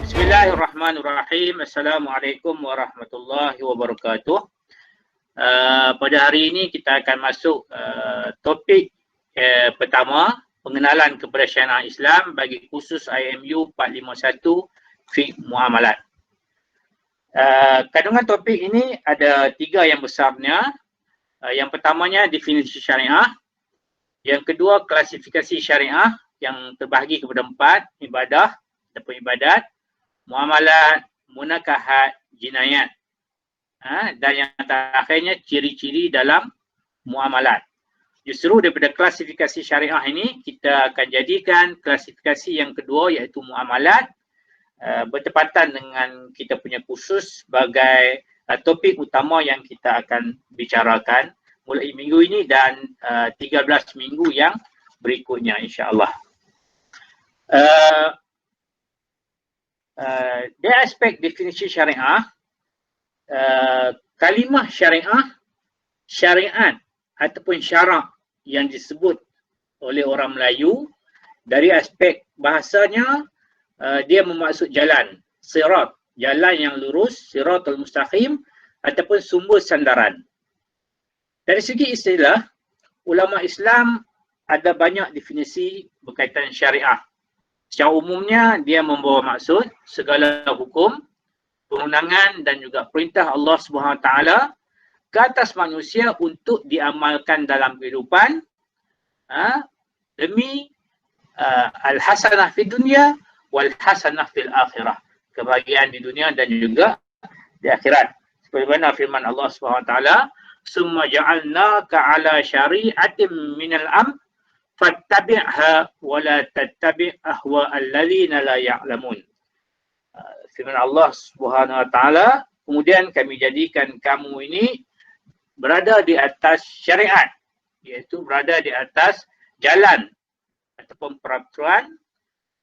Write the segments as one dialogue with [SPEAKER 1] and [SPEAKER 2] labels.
[SPEAKER 1] Bismillahirrahmanirrahim. Assalamualaikum warahmatullahi wabarakatuh. Pada hari ini kita akan masuk topik pertama, pengenalan kepada syariah Islam bagi khusus IMU 451 Fiqh Muamalat. Kandungan topik ini ada tiga yang besarnya. Yang pertamanya definisi syariah. Yang kedua klasifikasi syariah yang terbahagi kepada 4, ibadah ataupun ibadat, muamalat, munakahat, jinayat. Dan yang terakhirnya ciri-ciri dalam muamalat. Justru daripada klasifikasi syariah ini kita akan jadikan klasifikasi yang kedua iaitu muamalat bertepatan dengan kita punya khusus sebagai topik utama yang kita akan bicarakan mulai minggu ini dan 13 minggu yang berikutnya insya-Allah. Dari aspek definisi syariah, kalimah syariah, syariat ataupun syarak yang disebut oleh orang Melayu dari aspek bahasanya dia bermaksud jalan, sirat, jalan yang lurus, siratul mustaqim ataupun sumber sandaran. Dari segi istilah, ulama Islam ada banyak definisi berkaitan syariah. Secara umumnya dia membawa maksud segala hukum, perundangan dan juga perintah Allah SWT ke atas manusia untuk diamalkan dalam kehidupan demi al-hasanah fi dunia wal hasanah fil akhirah, kebahagiaan di dunia dan juga di akhirat. Seperti mana firman Allah SWT, summa ja'alnaka ala syari'atin minal amr fattabi'ha wa la tattabi' ahwa alladhina la ya'lamun. Firman Allah Subhanahu wa taala, kemudian kami jadikan kamu ini berada di atas syariat, iaitu berada di atas jalan ataupun peraturan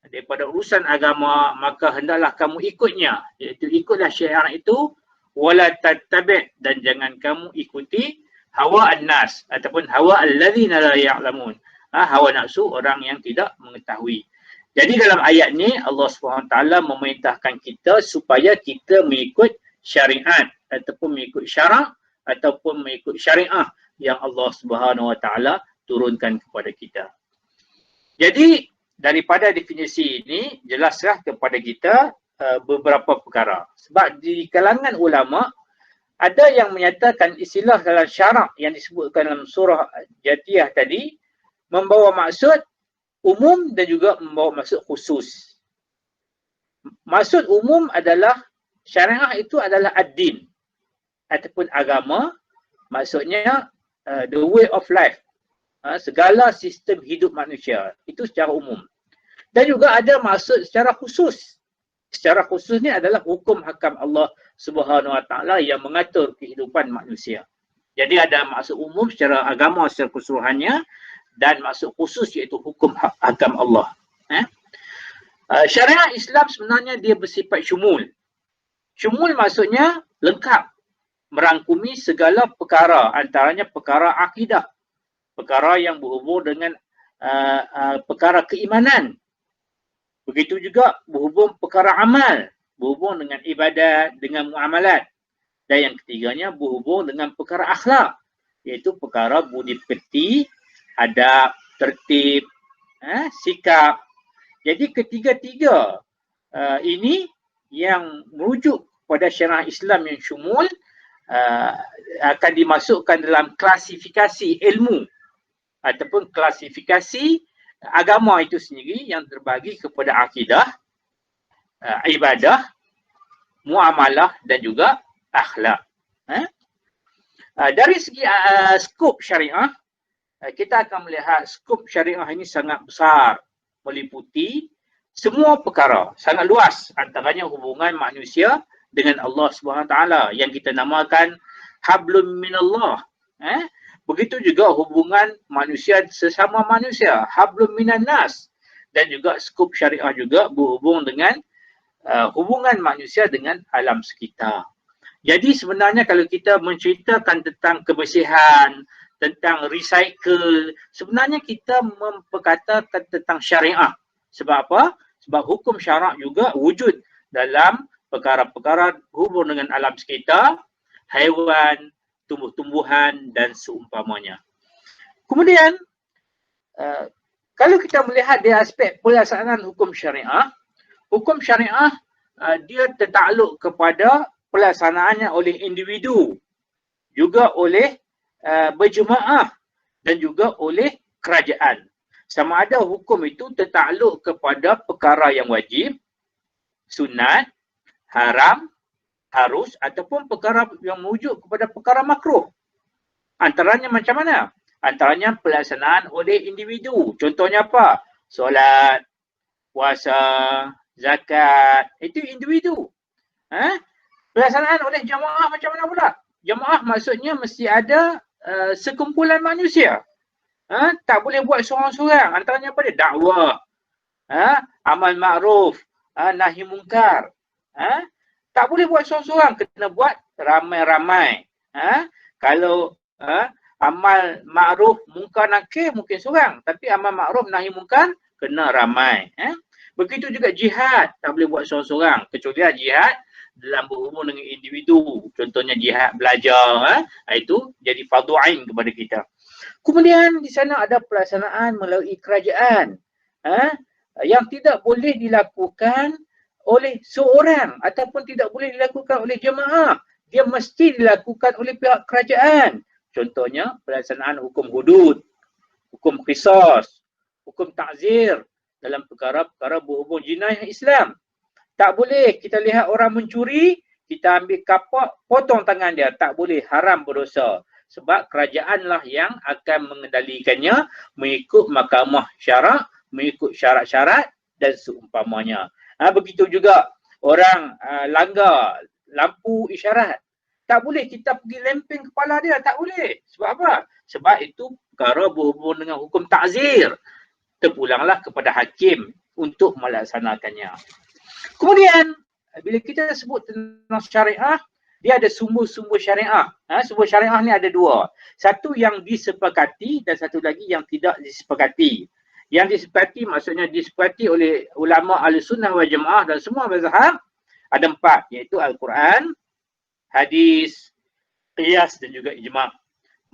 [SPEAKER 1] daripada urusan agama, maka hendaklah kamu ikutnya, iaitu ikutlah syariat itu, wala tattabi' dan jangan kamu ikuti hawa an-nas ataupun hawa alladhina la ya'lamun. Hawa nafsu orang yang tidak mengetahui. Jadi dalam ayat ni Allah SWT memerintahkan kita supaya kita mengikut syariat ataupun mengikut syarak ataupun mengikut syariah yang Allah SWT turunkan kepada kita. Jadi daripada definisi ini jelaslah kepada kita beberapa perkara. Sebab di kalangan ulama ada yang menyatakan istilah dalam syarak yang disebutkan dalam surah Jatiyah tadi membawa maksud umum dan juga membawa maksud khusus. Maksud umum adalah syariah itu adalah ad-din ataupun agama, maksudnya the way of life, segala sistem hidup manusia, itu secara umum. Dan juga ada maksud secara khusus. Secara khusus ni adalah hukum hakam Allah Subhanahu wa taala yang mengatur kehidupan manusia. Jadi ada maksud umum secara agama secara keseluruhannya dan maksud khusus iaitu hukum hakam Allah. Syariat Islam sebenarnya dia bersifat syumul. Syumul maksudnya lengkap, merangkumi segala perkara, antaranya perkara akidah, perkara yang berhubung dengan perkara keimanan. Begitu juga berhubung perkara amal, berhubung dengan ibadat, dengan muamalat. Dan yang ketiganya berhubung dengan perkara akhlak, iaitu perkara budi pekerti, adab, tertib, sikap. Jadi ketiga-tiga ini yang merujuk pada syariah Islam yang syumul akan dimasukkan dalam klasifikasi ilmu ataupun klasifikasi agama itu sendiri yang terbagi kepada akidah, ibadah, muamalah dan juga akhlak. Dari segi skop syariah, kita akan melihat skop syariah ini sangat besar, meliputi semua perkara, sangat luas, antaranya hubungan manusia dengan Allah SWT yang kita namakan hablum minallah. Begitu juga hubungan manusia sesama manusia, hablum minan nas. Dan juga skop syariah juga berhubung dengan hubungan manusia dengan alam sekitar. Jadi sebenarnya kalau kita menceritakan tentang kebersihan, tentang recycle, sebenarnya kita memperkatakan tentang syariah. Sebab apa? Sebab hukum syarak juga wujud dalam perkara-perkara hubung dengan alam sekitar, haiwan, tumbuh-tumbuhan dan seumpamanya. Kemudian, kalau kita melihat di aspek pelaksanaan hukum syariah dia tertakluk kepada pelaksanaannya oleh individu, juga oleh berjemaah dan juga oleh kerajaan. Sama ada hukum itu tertakluk kepada perkara yang wajib, sunat, haram, harus ataupun perkara yang merujuk kepada perkara makruh. Antaranya macam mana? Antaranya pelaksanaan oleh individu. Contohnya apa? Solat, puasa, zakat. Itu individu. Pelaksanaan oleh jamaah macam mana pula? Jamaah maksudnya mesti ada sekumpulan manusia. Tak boleh buat seorang-seorang. Antaranya apa dia? Dakwah, amal ma'ruf, nahi mungkar. Tak boleh buat seorang-seorang. Kena buat ramai-ramai. Kalau amal ma'ruf mungkar nakir mungkin seorang, tapi amal ma'ruf nahi mungkar kena ramai. Begitu juga jihad, tak boleh buat seorang-seorang kecuali jihad dalam berhubung dengan individu. Contohnya jihad belajar, itu jadi fardu ain kepada kita. Kemudian di sana ada pelaksanaan melalui kerajaan yang tidak boleh dilakukan oleh seorang ataupun tidak boleh dilakukan oleh jemaah. Dia mesti dilakukan oleh pihak kerajaan. Contohnya pelaksanaan hukum hudud, hukum qisas, hukum ta'zir dalam perkara-perkara berhubung jinayah Islam. Tak boleh kita lihat orang mencuri, kita ambil kapak, potong tangan dia. Tak boleh, haram, berdosa. Sebab kerajaanlah yang akan mengendalikannya mengikut mahkamah syarak, mengikut syarat-syarat dan seumpamanya. Begitu juga orang langgar lampu isyarat. Tak boleh kita pergi lemping kepala dia, tak boleh. Sebab apa? Sebab itu perkara berhubung dengan hukum ta'zir. Terpulanglah kepada hakim untuk melaksanakannya. Kemudian, bila kita sebut tentang syariah, dia ada sumber-sumber syariah. Sumber syariah ni ada dua. Satu yang disepakati dan satu lagi yang tidak disepakati. Yang disepakati maksudnya disepakati oleh ulama Ahlussunnah wal Jamaah dan semua mazhab. Ada 4, iaitu Al-Quran, hadis, qiyas dan juga ijma'.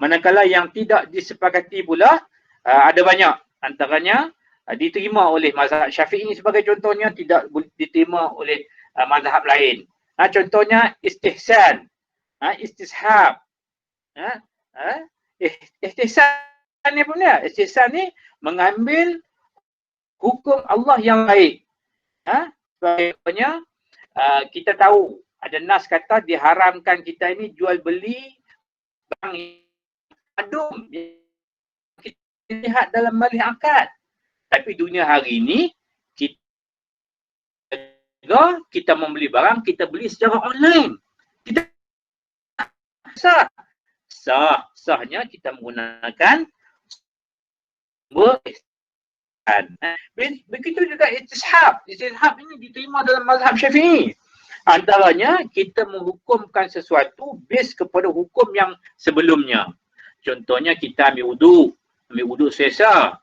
[SPEAKER 1] Manakala yang tidak disepakati pula ada banyak. Antaranya diterima oleh mazhab Syafi'i sebagai contohnya, tidak diterima oleh mazhab lain. Contohnya istihsan, istishab. Istihsan ni pun dia. Istihsan ni mengambil hukum Allah yang baik. Sebagainya kita tahu ada nas kata diharamkan kita ini jual beli barang adum. Kita lihat dalam balik akad. Tapi dunia hari ini kita membeli barang, kita beli secara online. Kita sahnya kita menggunakan begitu juga istishab. Istishab ini diterima dalam mazhab Syafi'i. Antaranya kita menghukumkan sesuatu base kepada hukum yang sebelumnya. Contohnya kita ambil wuduk selesa.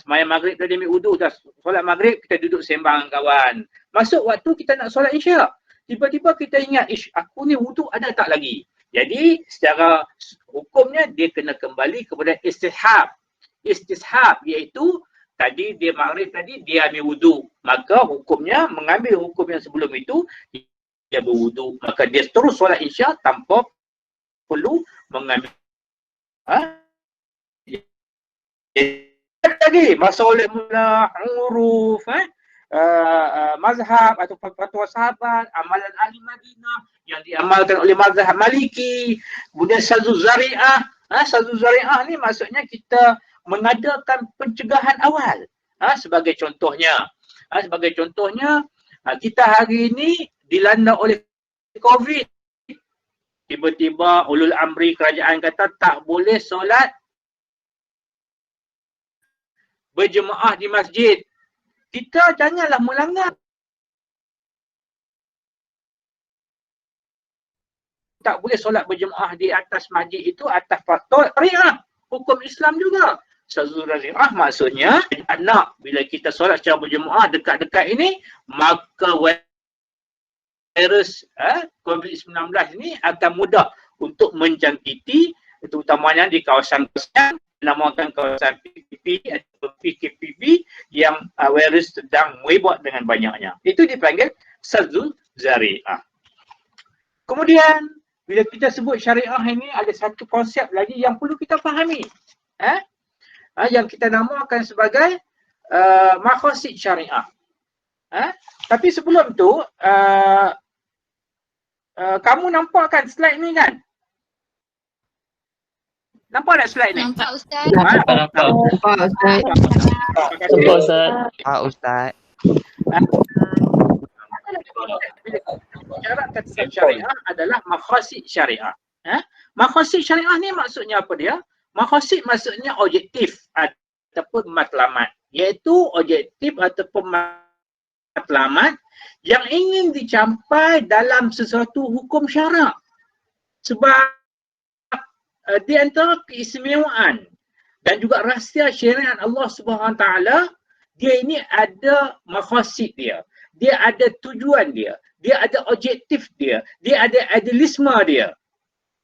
[SPEAKER 1] Semayang maghrib tadi ambil wuduk, dah solat maghrib kita duduk sembang kawan. Masuk waktu kita nak solat isyak. Tiba-tiba kita ingat, aku ni wuduk ada tak lagi? Jadi secara hukumnya dia kena kembali kepada istishab. Istishab iaitu tadi dia maghrib tadi dia ambil wuduk. Maka hukumnya mengambil hukum yang sebelum itu, dia berwuduk. Maka dia terus solat isyak tanpa perlu mengambil. Lagi masalah mula huruf, mazhab atau fatwa sahabat, amalan ahli Madinah yang diamalkan oleh mazhab Maliki. Kemudian sadzu zari'ah. Sadzu zari'ah ni maksudnya kita mengadakan pencegahan awal. Sebagai contohnya, kita hari ini dilanda oleh COVID. Tiba-tiba ulul amri kerajaan kata tak boleh solat berjemaah di masjid. Kita janganlah melanggar. Tak boleh solat berjemaah di atas masjid itu atas fatwa syariah, hukum Islam juga. Syariah maksudnya anak bila kita solat secara berjemaah dekat-dekat ini, maka virus COVID-19 ini akan mudah untuk menjangkiti, terutamanya di kawasan-kawasan dinamakan kawasan PPP atau PKPP yang virus sedang merebak dengan banyaknya. Itu dipanggil Saddul Zari'ah. Kemudian bila kita sebut syariah ini, ada satu konsep lagi yang perlu kita fahami. Yang kita namakan sebagai maqasid syariah. Tapi sebelum tu, kamu nampak kan slide ni kan? Nampak tak slide ni?
[SPEAKER 2] Nampak Ustaz.
[SPEAKER 3] Nampak Ustaz.
[SPEAKER 1] Nampak Ustaz.
[SPEAKER 3] Pak Ustaz.
[SPEAKER 1] Cara kata syariah adalah maqasid syariah. Maqasid syariah ni maksudnya apa dia? Maqasid maksudnya objektif ataupun matlamat, iaitu objektif ataupun matlamat yang ingin dicapai dalam sesuatu hukum syarak. Sebab di antara keistimewaan dan juga rahsia syariat Allah Subhanahu Wa Taala, dia ini ada maqasid dia, dia ada tujuan dia, dia ada objektif dia, dia ada idealisme dia.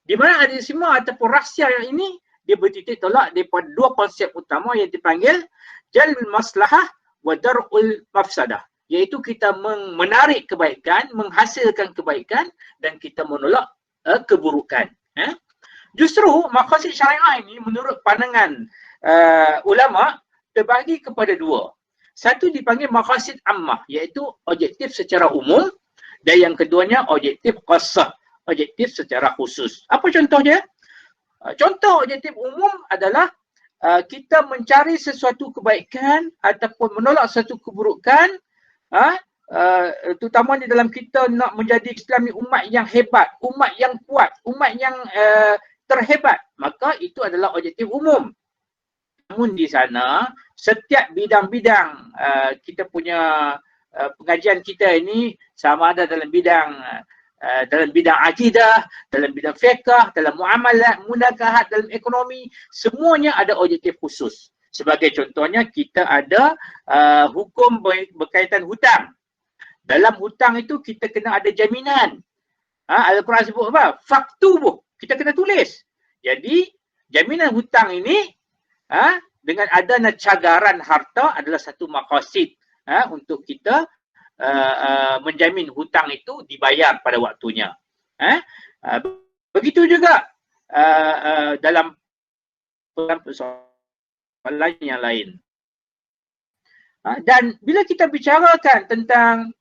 [SPEAKER 1] Di mana idealisme ataupun rahsia yang ini dia bertitik tolak daripada dua konsep utama yang dipanggil jalbul maslahah wa dar'ul mafsadah, iaitu kita menarik kebaikan, menghasilkan kebaikan dan kita menolak keburukan. Justru maqasid syariah ini menurut pandangan ulama terbagi kepada dua. Satu dipanggil maqasid ammah, iaitu objektif secara umum, dan yang keduanya objektif khassah, objektif secara khusus. Apa contohnya? Contoh objektif umum adalah kita mencari sesuatu kebaikan ataupun menolak sesuatu keburukan, terutama di dalam kita nak menjadi Islam ni umat yang hebat, umat yang kuat, umat yang terhebat, maka itu adalah objektif umum. Namun di sana setiap bidang-bidang kita punya pengajian kita ini, sama ada dalam bidang akidah, dalam bidang fiqh, dalam muamalat, munakahat, dalam ekonomi, semuanya ada objektif khusus. Sebagai contohnya, kita ada hukum berkaitan hutang. Dalam hutang itu kita kena ada jaminan. Al-Quran sebut apa? Faktubuh. Kita kena tulis. Jadi jaminan hutang ini dengan adanya cagaran harta adalah satu maqasid untuk kita menjamin hutang itu dibayar pada waktunya. Begitu juga dalam persoalan yang lain. Dan bila kita bicarakan tentang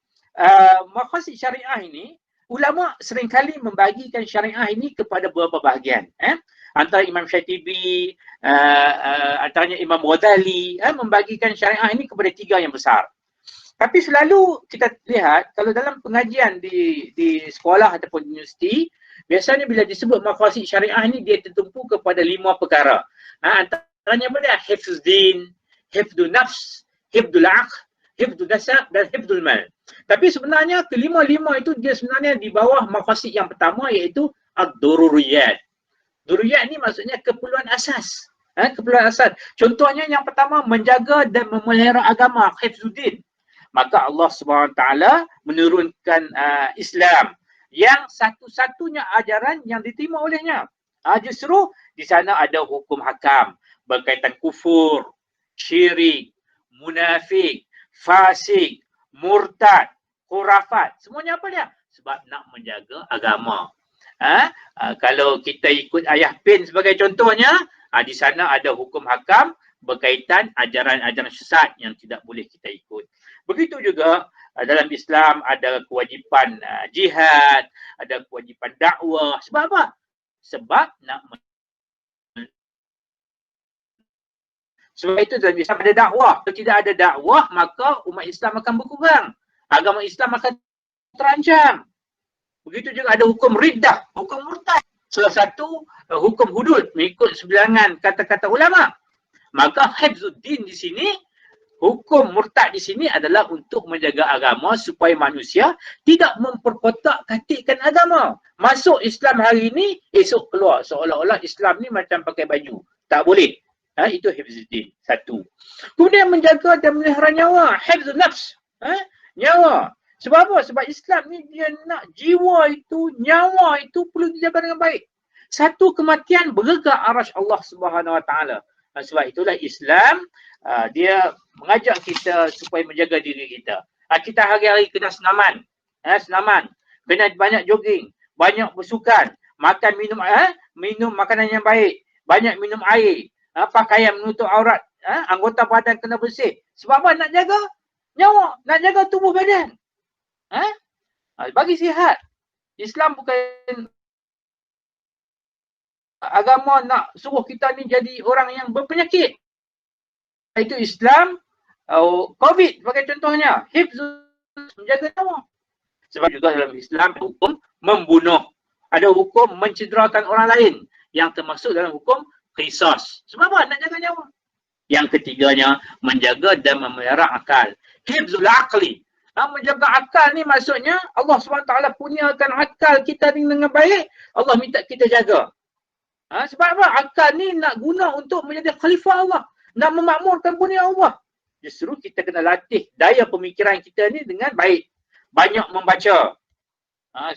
[SPEAKER 1] maqasid syariah ini, ulama seringkali membagikan syariah ini kepada beberapa bahagian. Antara Imam Syatibi, antaranya Imam Ghazali, membagikan syariah ini kepada tiga yang besar. Tapi selalu kita lihat, kalau dalam pengajian di sekolah ataupun universiti, biasanya bila disebut maqasid syariah ini, dia tertumpu kepada 5 perkara. Antaranya apa dia? Hifzuddin, hifdun nafs, hifdul aql, hifdul nasab dan hifdul mal. Tapi sebenarnya kelima-lima itu dia sebenarnya di bawah maqasid yang pertama, iaitu ad-dururiyat. Dururiyat ni maksudnya keperluan asas. Keperluan asas. Contohnya yang pertama, menjaga dan memelihara agama, hifzuddin. Maka Allah SWT menurunkan Islam yang satu-satunya ajaran yang diterima olehnya. Justru di sana ada hukum hakam berkaitan kufur, syirik, munafik, fasik, murtad, khurafat. Semuanya apa dia? Sebab nak menjaga agama. Kalau kita ikut Ayah Pin sebagai contohnya, di sana ada hukum hakam berkaitan ajaran-ajaran sesat yang tidak boleh kita ikut. Begitu juga dalam Islam ada kewajipan jihad, ada kewajipan dakwah. Sebab apa? Sebab sebab itu dalam Islam ada dakwah. Kalau tidak ada dakwah, maka umat Islam akan berkurang. Agama Islam akan terancam. Begitu juga ada hukum riddah, hukum murtad. Salah satu hukum hudud mengikut sebilangan kata-kata ulama. Maka hifzuddin di sini, hukum murtad di sini adalah untuk menjaga agama supaya manusia tidak memperkotak-katikkan agama. Masuk Islam hari ini, esok keluar. Seolah-olah Islam ni macam pakai baju. Tak boleh. Itu hifzuddin. Satu. Kemudian menjaga dan melihara nyawa. Hifzun nafs. Nyawa. Sebab apa? Sebab Islam ni dia nak jiwa itu, nyawa itu perlu dijaga dengan baik. Satu kematian bergerak arasy Allah Subhanahu Wa Taala. Sebab itulah Islam dia mengajak kita supaya menjaga diri kita. Kita hari-hari kena senaman. Senaman. Kena banyak jogging, banyak bersukan, makan minum makanan yang baik, banyak minum air, pakaian menutup aurat, anggota badan kena bersih. Sebab apa? Nak jaga nyawa, nak jaga tubuh badan. Bagi sihat. Islam bukan agama nak suruh kita ni jadi orang yang berpenyakit. Itu Islam, COVID sebagai contohnya, hifzul, menjaga nyawa. Sebab juga dalam Islam hukum membunuh, ada hukum mencederakan orang lain yang termasuk dalam hukum qisas. Sebab apa? Nak jaga nyawa. Yang ketiganya, menjaga dan memelihara akal. Hifzul aqli. Menjaga akal ni maksudnya Allah SWT punyakan akal kita ni dengan baik, Allah minta kita jaga. Sebab apa? Akal ni nak guna untuk menjadi khalifah Allah, nak memakmurkan dunia Allah. Justru kita kena latih daya pemikiran kita ni dengan baik. Banyak membaca,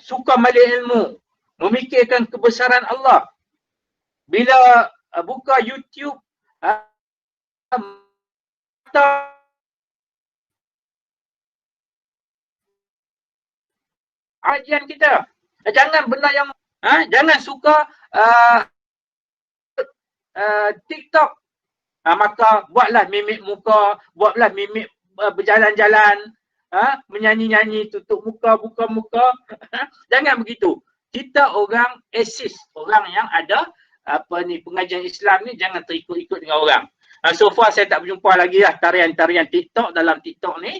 [SPEAKER 1] suka malik ilmu, memikirkan kebesaran Allah. Bila buka YouTube, kajian kita. Jangan benda yang jangan suka TikTok. Maka buatlah mimik muka, buatlah mimik berjalan-jalan, menyanyi-nyanyi, tutup muka, buka muka. Jangan begitu. Kita orang asis, orang yang ada pengajian Islam ni jangan terikut-ikut dengan orang. So far saya tak berjumpa lagi lah tarian-tarian TikTok dalam TikTok ni.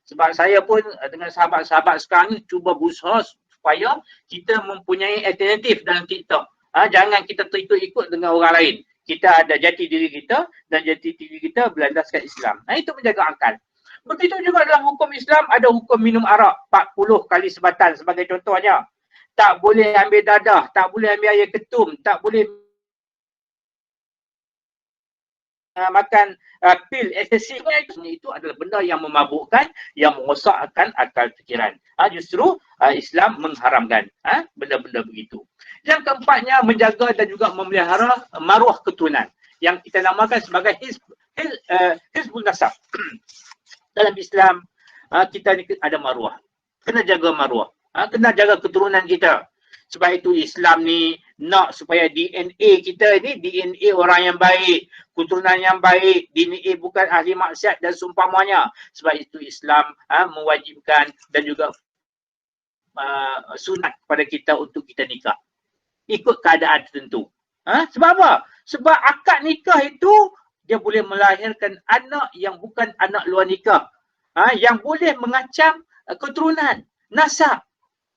[SPEAKER 1] Sebab saya pun dengan sahabat-sahabat sekarang ni cuba berusaha supaya kita mempunyai alternatif dalam TikTok. Jangan kita terikut-ikut dengan orang lain. Kita ada jati diri kita dan jati diri kita berlandaskan Islam. Itu menjaga akal. Begitu juga dalam hukum Islam ada hukum minum arak 40 kali sebatan sebagai contohnya. Tak boleh ambil dadah, tak boleh ambil air ketum, tak boleh makan pil eksesif. Itu adalah benda yang memabukkan, yang merosakkan akal fikiran. Justru Islam mengharamkan benda-benda begitu. Yang keempatnya, menjaga dan juga memelihara maruah keturunan yang kita namakan sebagai hizbun nasab. Dalam Islam kita ni ada maruah. Kena jaga maruah. Kena jaga keturunan kita. Sebab itu Islam ni nak supaya DNA kita ni DNA orang yang baik, keturunan yang baik, DNA bukan ahli maksiat dan seumpamanya. Sebab itu Islam mewajibkan dan juga sunat kepada kita untuk kita nikah. Ikut keadaan tertentu. Sebab apa? Sebab akad nikah itu dia boleh melahirkan anak yang bukan anak luar nikah. Yang boleh mengacam keturunan, nasab.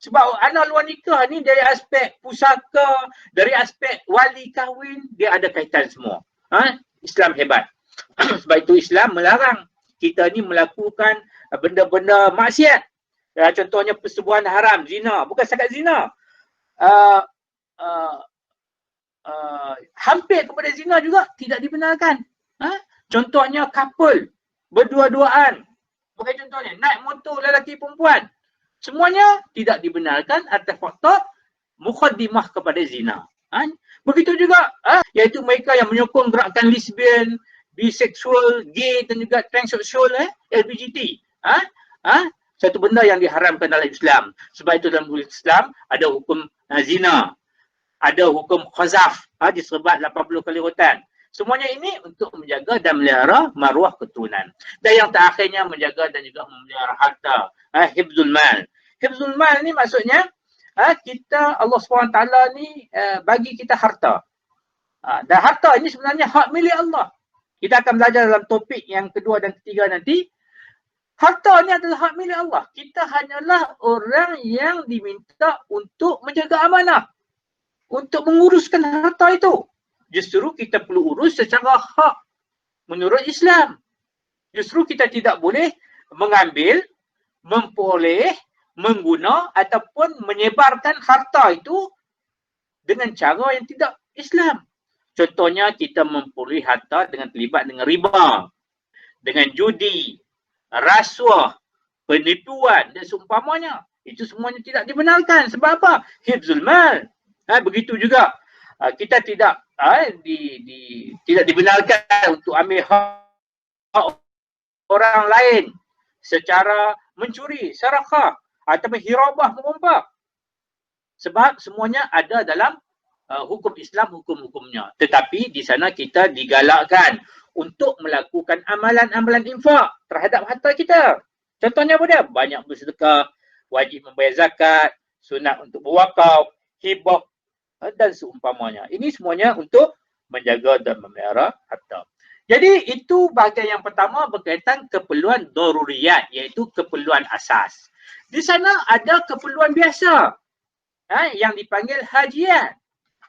[SPEAKER 1] Sebab anak luar nikah ni dari aspek pusaka, dari aspek wali kahwin, dia ada kaitan semua. Islam hebat. Sebab itu Islam melarang kita ni melakukan benda-benda maksiat. Contohnya persetubuhan haram, zina. Bukan setakat zina. Hampir kepada zina juga tidak dibenarkan. Contohnya couple, berdua-duaan. Bukan contohnya, naik motor lelaki perempuan. Semuanya tidak dibenarkan atas faktor mukhaddimah kepada zina. Begitu juga iaitu mereka yang menyokong gerakan lesbian, biseksual, gay dan juga transseksual, LGBT. Satu benda yang diharamkan dalam Islam. Sebab itu dalam Islam ada hukum zina, ada hukum khazaf, diserbat 80 kali rotan. Semuanya ini untuk menjaga dan melihara maruah keturunan. Dan yang terakhirnya menjaga dan juga memelihara harta. Hifzul mal. Hifzul mal ni maksudnya kita, Allah SWT ni bagi kita harta. Dan harta ini sebenarnya hak milik Allah. Kita akan belajar dalam topik yang kedua dan ketiga nanti. Harta ni adalah hak milik Allah. Kita hanyalah orang yang diminta untuk menjaga amanah. Untuk menguruskan harta itu. Justru kita perlu urus secara hak menurut Islam. Justru kita tidak boleh mengambil, memperoleh, mengguna ataupun menyebarkan harta itu dengan cara yang tidak Islam. Contohnya kita memperoleh harta dengan terlibat dengan riba, dengan judi, rasuah, penipuan dan seumpamanya. Itu semuanya tidak dibenarkan. Sebab apa? Hifzul mal. Begitu juga kita tidak tidak dibenarkan untuk ambil hak orang lain secara mencuri, sarakah ataupun hirabah, merompak. Sebab semuanya ada dalam hukum Islam, hukum-hukumnya. Tetapi di sana kita digalakkan untuk melakukan amalan-amalan infak terhadap harta kita. Contohnya apa dia? Banyak bersedekah, wajib membayar zakat, sunat untuk berwakaf, hibah dan seumpamanya. Ini semuanya untuk menjaga dan memelihara harta. Jadi itu bahagian yang pertama berkaitan keperluan daruriyat, iaitu keperluan asas. Di sana ada keperluan biasa yang dipanggil hajiat.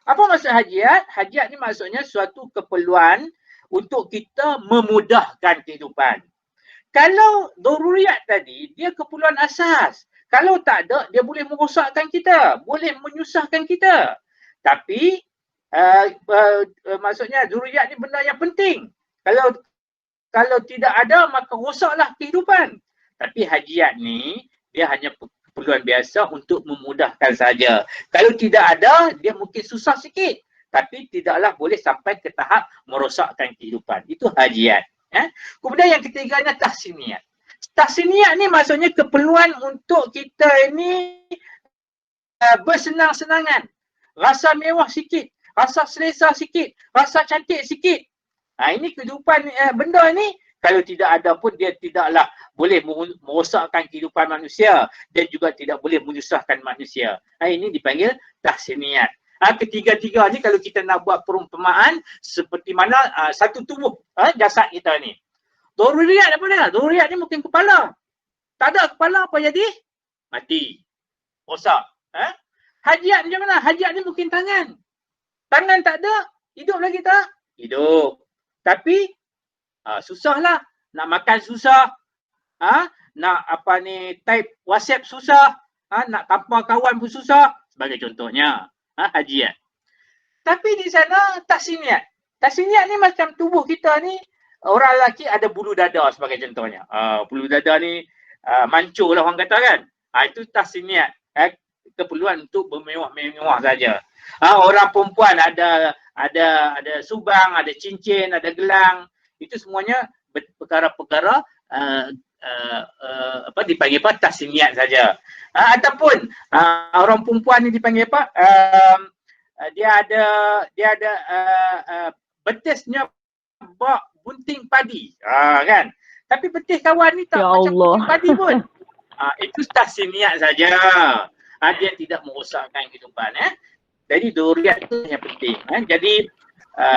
[SPEAKER 1] Apa maksud hajiat? Hajiat ni maksudnya suatu keperluan untuk kita memudahkan kehidupan. Kalau daruriyat tadi, dia keperluan asas. Kalau tak ada, dia boleh merosakkan kita, boleh menyusahkan kita. Tapi maksudnya daruriyat ni benda yang penting. Kalau tidak ada, maka rosaklah kehidupan. Tapi hajiat ni dia hanya keperluan biasa untuk memudahkan saja. Kalau tidak ada, dia mungkin susah sikit. Tapi tidaklah boleh sampai ke tahap merosakkan kehidupan. Itu hajiat. Kemudian yang ketiganya tahsiniat. Tahsiniat ni maksudnya keperluan untuk kita ini bersenang-senangan. Rasa mewah sikit, rasa selesa sikit, rasa cantik sikit. Ini kehidupan benda ni kalau tidak ada pun dia tidaklah boleh merosakkan kehidupan manusia dan juga tidak boleh menyusahkan manusia. Ini dipanggil tahsiniat. Ketiga-tiga ni kalau kita nak buat perumpamaan seperti mana satu tubuh jasad kita ni. Daruriyat apa dia? Daruriyat ni mungkin kepala. Tak ada kepala apa jadi? Mati. Rosak. Hajiat macam mana? Hajiat ni mungkin tangan. Tangan tak ada, hidup lagi tak? Hidup. Tapi susahlah. Nak makan susah. Nak type WhatsApp susah. Nak tampar kawan pun susah. Sebagai contohnya. Hajiat. Tapi di sana tahsiniat. Tahsiniat ni macam tubuh kita ni, orang lelaki ada bulu dada sebagai contohnya. Bulu dada ni mancur lah orang kata kan. Itu tahsiniat. Keperluan untuk bermewah-mewah saja. Orang perempuan ada subang, ada cincin, ada gelang. Itu semuanya perkara-perkara dipanggil apa? Tahsiniat saja. Ataupun orang perempuan ni dipanggil apa? Dia ada betisnya bak bunting padi. Kan? Tapi betis kawan ni tak macam bunting padi pun. Itu tahsiniat saja. Dia tidak merosakkan kehidupan. Jadi daruriyat itu yang penting. Jadi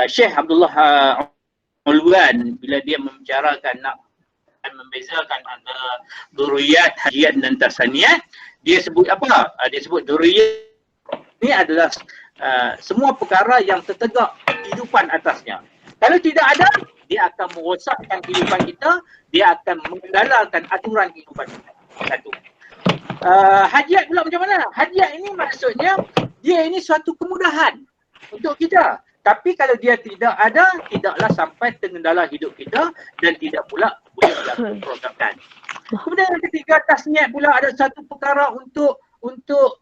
[SPEAKER 1] Syekh Abdullah Ulwan bila dia membicarakan nak membezakan antara daruriyat, hajiat dan tahsiniat, dia sebut apa? Dia sebut daruriyat ini adalah semua perkara yang tertegak kehidupan atasnya. Kalau tidak ada, dia akan merosakkan kehidupan kita, dia akan mengendalikan aturan kehidupan kita. Satu. Hajiat pula macam mana? Hajiat ini maksudnya dia ini suatu kemudahan untuk kita. Tapi kalau dia tidak ada, tidaklah sampai tergendala hidup kita dan tidak pula boleh dilakukan. Kemudian yang ketiga, tahsiniat pula ada satu perkara untuk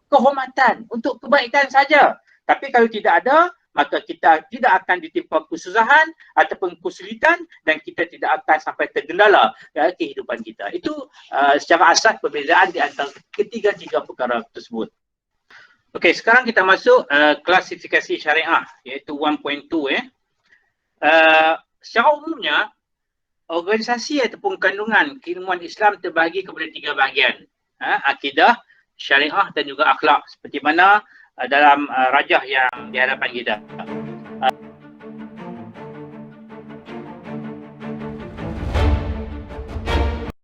[SPEAKER 1] kehormatan, untuk kebaikan saja. Tapi kalau tidak ada, maka kita tidak akan ditimpa kesusahan ataupun kesulitan dan kita tidak akan sampai tergendala kehidupan kita. Itu secara asas perbezaan di antara ketiga-tiga perkara tersebut. Okey, sekarang kita masuk klasifikasi syariah iaitu 1.2 secara umumnya organisasi ataupun kandungan keilmuan Islam terbahagi kepada tiga bahagian. Akidah, syariah dan juga akhlak seperti mana dalam rajah yang di hadapan kita.